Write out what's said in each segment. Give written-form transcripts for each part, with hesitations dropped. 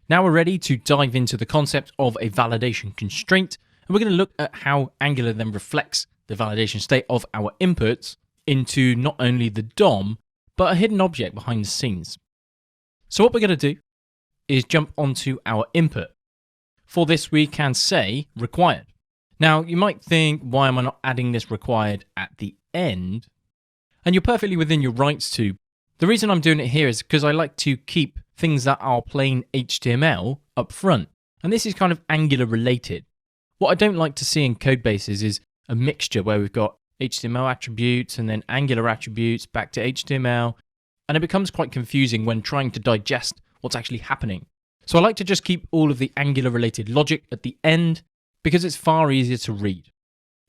Now we're ready to dive into the concept of a validation constraint, and we're going to look at how Angular then reflects the validation state of our inputs into not only the DOM, but a hidden object behind the scenes. So what we're going to do is jump onto our input. For this, we can say required. Now, you might think, why am I not adding this required at the end? And you're perfectly within your rights to. The reason I'm doing it here is because I like to keep things that are plain HTML up front. And this is kind of Angular related. What I don't like to see in code bases is a mixture where we've got HTML attributes and then Angular attributes back to HTML. And it becomes quite confusing when trying to digest what's actually happening. So I like to just keep all of the Angular related logic at the end because it's far easier to read.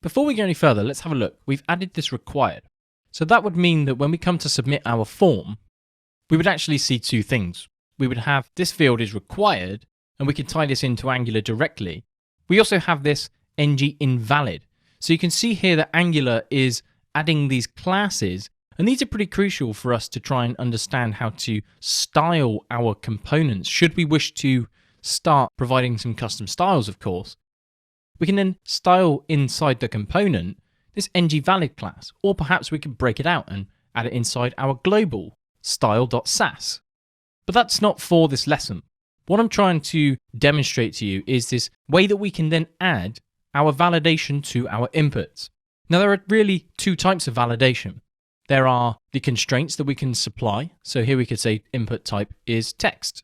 Before we go any further, let's have a look. We've added this required. So that would mean that when we come to submit our form, we would actually see two things. We would have this field is required, and we can tie this into Angular directly. We also have this ng invalid. So you can see here that Angular is adding these classes, and these are pretty crucial for us to try and understand how to style our components. Should we wish to start providing some custom styles, of course, we can then style inside the component this ngValid class, or perhaps we could break it out and add it inside our global style.sass. But that's not for this lesson. What I'm trying to demonstrate to you is this way that we can then add our validation to our inputs. Now, there are really two types of validation. There are the constraints that we can supply. So here we could say input type is text.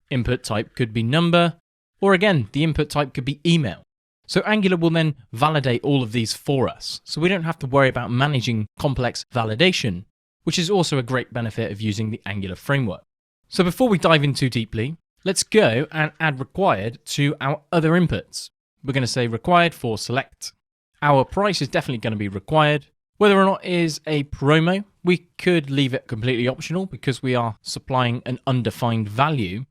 Input type could be number, or again, the input type could be email. So Angular will then validate all of these for us. So we don't have to worry about managing complex validation, which is also a great benefit of using the Angular framework. So before we dive in too deeply, let's go and add required to our other inputs. We're going to say required for select. Our price is definitely going to be required. Whether or not it is a promo, we could leave it completely optional because we are supplying an undefined value.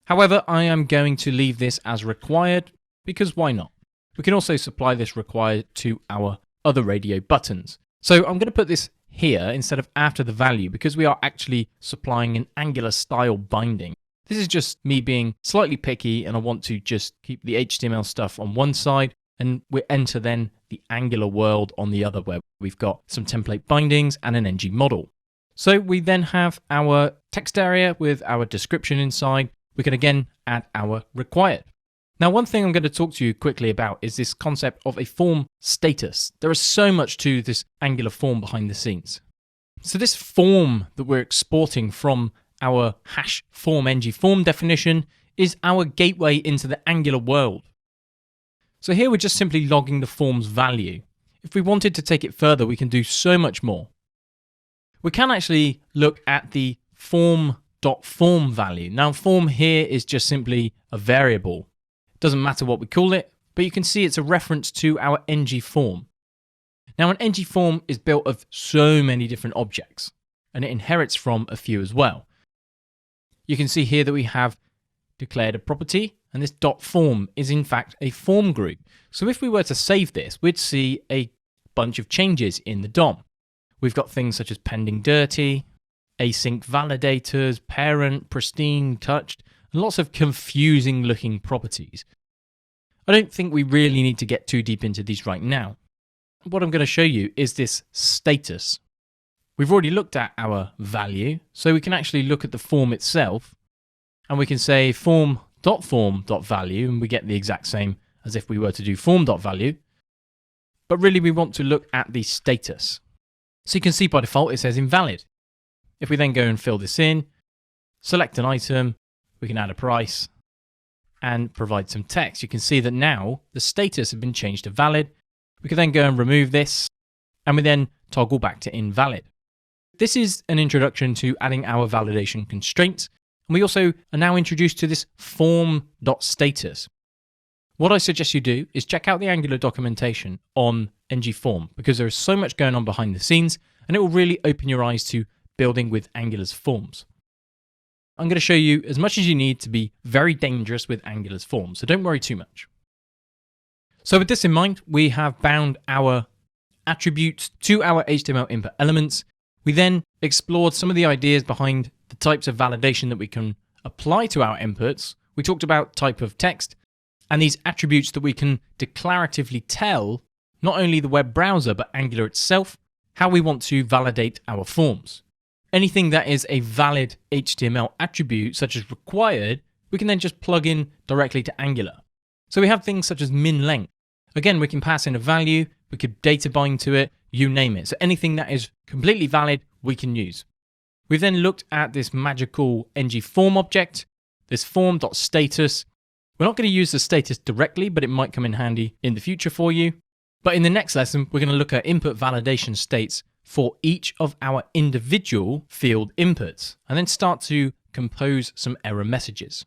However, I am going to leave this as required because why not? We can also supply this required to our other radio buttons. So I'm going to put this here instead of after the value because we are actually supplying an Angular style binding. This is just me being slightly picky and I want to just keep the HTML stuff on one side and we enter then the Angular world on the other where we've got some template bindings and an ng model. So we then have our text area with our description inside. We can again add our required. Now, one thing I'm going to talk to you quickly about is this concept of a form status. There is so much to this Angular form behind the scenes. So this form that we're exporting from our hash form ng form definition is our gateway into the Angular world. So here we're just simply logging the form's value. If we wanted to take it further, we can do so much more. We can actually look at the form.form value. Now, form here is just simply a variable. Doesn't matter what we call it, but you can see it's a reference to our ng form. Now, an ng form is built of so many different objects, and it inherits from a few as well. You can see here that we have declared a property, and this .form is in fact a form group. So if we were to save this, we'd see a bunch of changes in the DOM. We've got things such as pending dirty, async validators, parent, pristine, touched, and lots of confusing looking properties. I don't think we really need to get too deep into these right now. What I'm going to show you is this status. We've already looked at our value, so we can actually look at the form itself, and we can say form.form.value, and we get the exact same as if we were to do form.value. But really we want to look at the status. So you can see by default it says invalid. If we then go and fill this in, select an item, we can add a price and provide some text. You can see that now the status has been changed to valid. We can then go and remove this and we then toggle back to invalid. This is an introduction to adding our validation constraints. And we also are now introduced to this form.status. What I suggest you do is check out the Angular documentation on ngForm because there is so much going on behind the scenes and it will really open your eyes to building with Angular's forms. I'm going to show you as much as you need to be very dangerous with Angular's forms, so don't worry too much. So with this in mind, we have bound our attributes to our HTML input elements. We then explored some of the ideas behind the types of validation that we can apply to our inputs we talked about type of text and these attributes that we can declaratively tell not only the web browser but Angular itself how we want to validate our forms. Anything that is a valid HTML attribute, such as required, we can then just plug in directly to Angular. So we have things such as min length. Again, we can pass in a value, we could data bind to it, you name it. So anything that is completely valid, we can use. We've then looked at this magical ng form object, this form.status. We're not going to use the status directly, but it might come in handy in the future for you. But in the next lesson, we're going to look at input validation states for each of our individual field inputs, and then start to compose some error messages.